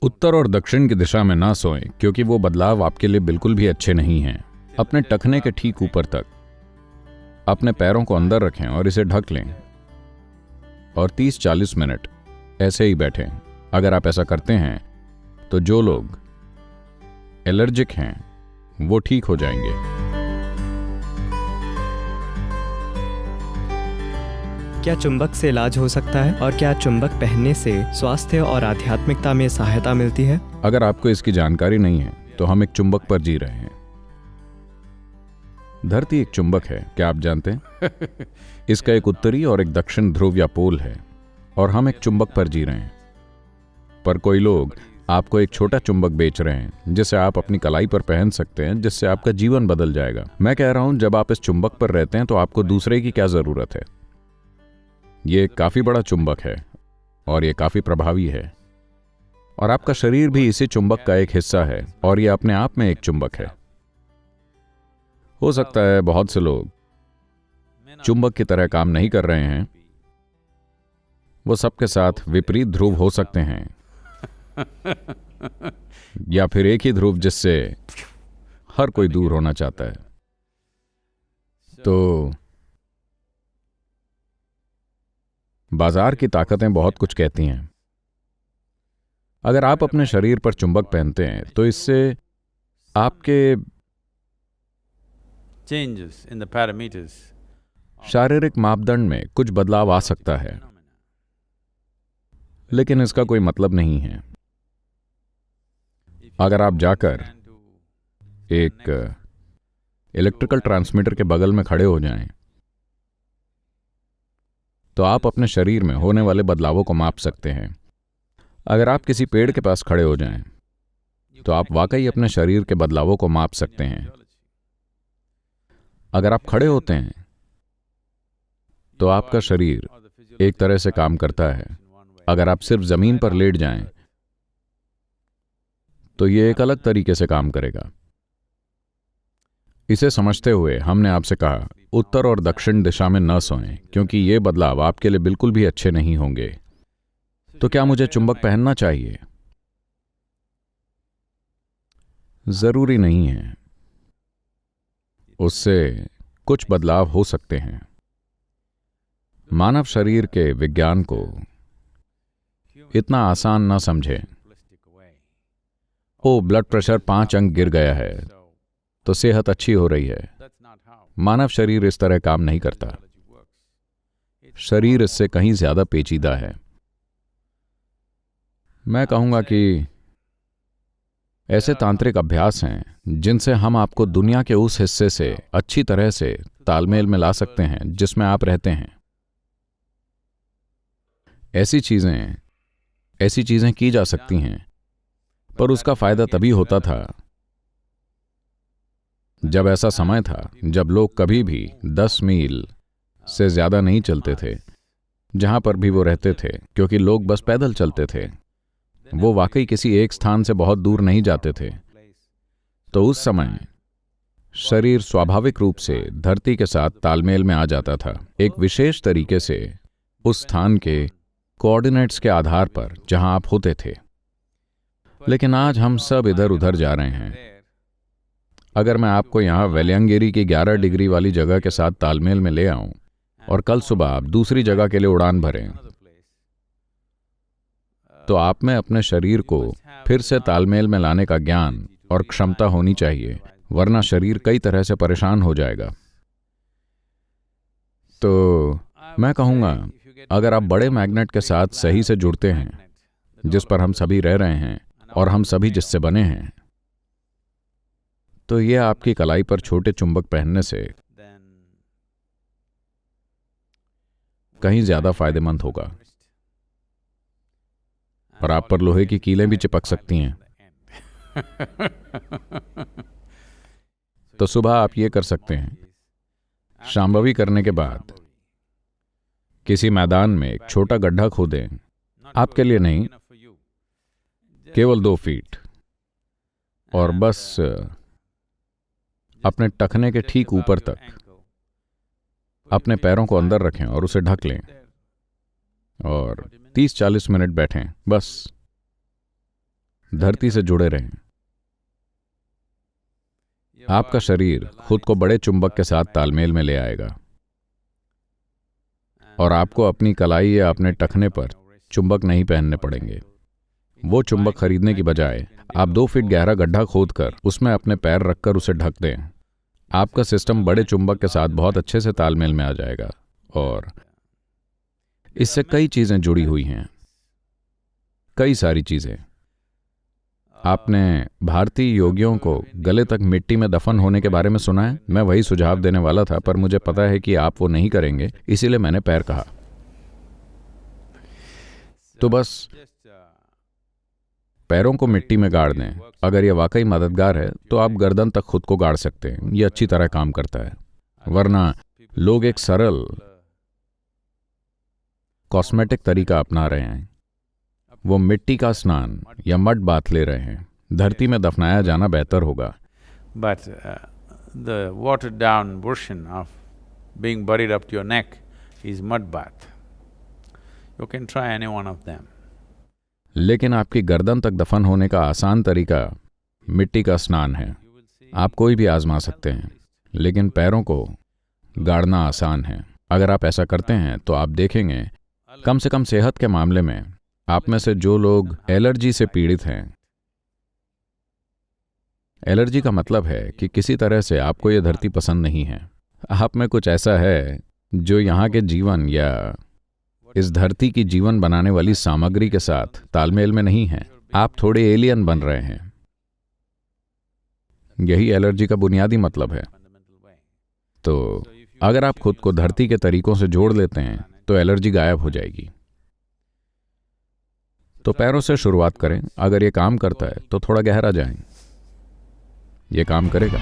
उत्तर और दक्षिण की दिशा में ना सोएं, क्योंकि वो बदलाव आपके लिए बिल्कुल भी अच्छे नहीं हैं। अपने टखने के ठीक ऊपर तक अपने पैरों को अंदर रखें और इसे ढक लें और 30-40 मिनट ऐसे ही बैठें। अगर आप ऐसा करते हैं तो जो लोग एलर्जिक हैं वो ठीक हो जाएंगे। क्या चुंबक से इलाज हो सकता है और क्या चुंबक पहनने से स्वास्थ्य और आध्यात्मिकता में सहायता मिलती है? अगर आपको इसकी जानकारी नहीं है तो हम एक चुंबक पर जी रहे हैं। धरती एक चुंबक है, क्या आप जानते हैं? इसका एक उत्तरी और एक दक्षिण ध्रुव या पोल है और हम एक चुंबक पर जी रहे हैं। पर कोई लोग आपको एक छोटा चुंबक बेच रहे हैं जिसे आप अपनी कलाई पर पहन सकते हैं, जिससे आपका जीवन बदल जाएगा। मैं कह रहा हूं, जब आप इस चुंबक पर रहते हैं तो आपको दूसरे की क्या जरूरत है। ये एक काफी बड़ा चुंबक है और ये काफी प्रभावी है और आपका शरीर भी इसी चुंबक का एक हिस्सा है और ये अपने आप में एक चुंबक है। हो सकता है बहुत से लोग चुंबक की तरह काम नहीं कर रहे हैं, वो सबके साथ विपरीत ध्रुव हो सकते हैं या फिर एक ही ध्रुव जिससे हर कोई दूर होना चाहता है। तो बाजार की ताकतें बहुत कुछ कहती हैं। अगर आप अपने शरीर पर चुंबक पहनते हैं तो इससे आपके changes in the parameters. शारीरिक मापदंड में कुछ बदलाव आ सकता है, लेकिन इसका कोई मतलब नहीं है। अगर आप जाकर एक इलेक्ट्रिकल ट्रांसमीटर के बगल में खड़े हो जाएं, तो आप अपने शरीर में होने वाले बदलावों को माप सकते हैं। अगर आप किसी पेड़ के पास खड़े हो जाएं, तो आप वाकई अपने शरीर के बदलावों को माप सकते हैं। अगर आप खड़े होते हैं तो आपका शरीर एक तरह से काम करता है। अगर आप सिर्फ जमीन पर लेट जाएं तो ये एक अलग तरीके से काम करेगा। इसे समझते हुए हमने आपसे कहा, उत्तर और दक्षिण दिशा में न सोएं, क्योंकि ये बदलाव आपके लिए बिल्कुल भी अच्छे नहीं होंगे। तो क्या मुझे चुंबक पहनना चाहिए? जरूरी नहीं है। उससे कुछ बदलाव हो सकते हैं। मानव शरीर के विज्ञान को इतना आसान न समझें। ओ, ब्लड प्रेशर 5 अंक गिर गया है तो सेहत अच्छी हो रही है। मानव शरीर इस तरह काम नहीं करता। शरीर इससे कहीं ज्यादा पेचीदा है। मैं कहूंगा कि ऐसे तांत्रिक अभ्यास हैं जिनसे हम आपको दुनिया के उस हिस्से से अच्छी तरह से तालमेल में ला सकते हैं जिसमें आप रहते हैं। ऐसी चीजें की जा सकती हैं, पर उसका फायदा तभी होता था जब ऐसा समय था जब लोग कभी भी 10 मील से ज्यादा नहीं चलते थे जहां पर भी वो रहते थे, क्योंकि लोग बस पैदल चलते थे। वो वाकई किसी एक स्थान से बहुत दूर नहीं जाते थे। तो उस समय शरीर स्वाभाविक रूप से धरती के साथ तालमेल में आ जाता था, एक विशेष तरीके से उस स्थान के कोऑर्डिनेट्स के आधार पर जहां आप होते थे। लेकिन आज हम सब इधर उधर जा रहे हैं। अगर मैं आपको यहां वेलियांगिरी की 11 डिग्री वाली जगह के साथ तालमेल में ले आऊं और कल सुबह आप दूसरी जगह के लिए उड़ान भरें, तो आप में अपने शरीर को फिर से तालमेल में लाने का ज्ञान और क्षमता होनी चाहिए, वरना शरीर कई तरह से परेशान हो जाएगा। तो मैं कहूंगा, अगर आप बड़े मैग्नेट के साथ सही से जुड़ते हैं, जिस पर हम सभी रह रहे हैं और हम सभी जिससे बने हैं, तो यह आपकी कलाई पर छोटे चुंबक पहनने से कहीं ज्यादा फायदेमंद होगा। और आप पर लोहे की कीलें भी चिपक सकती हैं। तो सुबह आप ये कर सकते हैं, शांभवी करने के बाद किसी मैदान में एक छोटा गड्ढा खोदें। आपके लिए नहीं, केवल 2 फीट, और बस अपने टखने के ठीक ऊपर तक अपने पैरों को अंदर रखें और उसे ढक लें और 30-40 मिनट बैठें बस। धरती से जुड़े रहें। आपका शरीर खुद को बड़े चुंबक के साथ तालमेल में ले आएगा और आपको अपनी कलाई या अपने टखने पर चुंबक नहीं पहनने पड़ेंगे। वो चुंबक खरीदने की बजाय आप 2 फीट गहरा गड्ढा खोदकर उसमें अपने पैर रखकर उसे ढक दें। आपका सिस्टम बड़े चुंबक के साथ बहुत अच्छे से तालमेल में आ जाएगा और इससे कई चीजें जुड़ी हुई हैं, कई सारी चीजें। आपने भारतीय योगियों को गले तक मिट्टी में दफन होने के बारे में सुना है? मैं वही सुझाव देने वाला था, पर मुझे पता है कि आप वो नहीं करेंगे, इसीलिए मैंने पैर कहा। तो बस पैरों को मिट्टी में गाड़ दें। अगर यह वाकई मददगार है तो आप गर्दन तक खुद को गाड़ सकते हैं, यह अच्छी तरह काम करता है। वरना लोग एक सरल कॉस्मेटिक तरीका अपना रहे हैं। वो मिट्टी का स्नान या मड बाथ ले रहे हैं। धरती में दफनाया जाना बेहतर होगा। But the watered down version of being buried up to your neck is mud bath. You can try any one of them. लेकिन आपकी गर्दन तक दफन होने का आसान तरीका मिट्टी का स्नान है। आप कोई भी आजमा सकते हैं, लेकिन पैरों को गाड़ना आसान है। अगर आप ऐसा करते हैं तो आप देखेंगे, कम से कम सेहत के मामले में आप में से जो लोग एलर्जी से पीड़ित हैं, एलर्जी का मतलब है कि किसी तरह से आपको यह धरती पसंद नहीं है। आप में कुछ ऐसा है जो यहाँ के जीवन या इस धरती की जीवन बनाने वाली सामग्री के साथ तालमेल में नहीं है। आप थोड़े एलियन बन रहे हैं। यही एलर्जी का बुनियादी मतलब है। तो अगर आप खुद को धरती के तरीकों से जोड़ लेते हैं तो एलर्जी गायब हो जाएगी। तो पैरों से शुरुआत करें। अगर ये काम करता है तो थोड़ा गहरा जाएं। ये काम करेगा।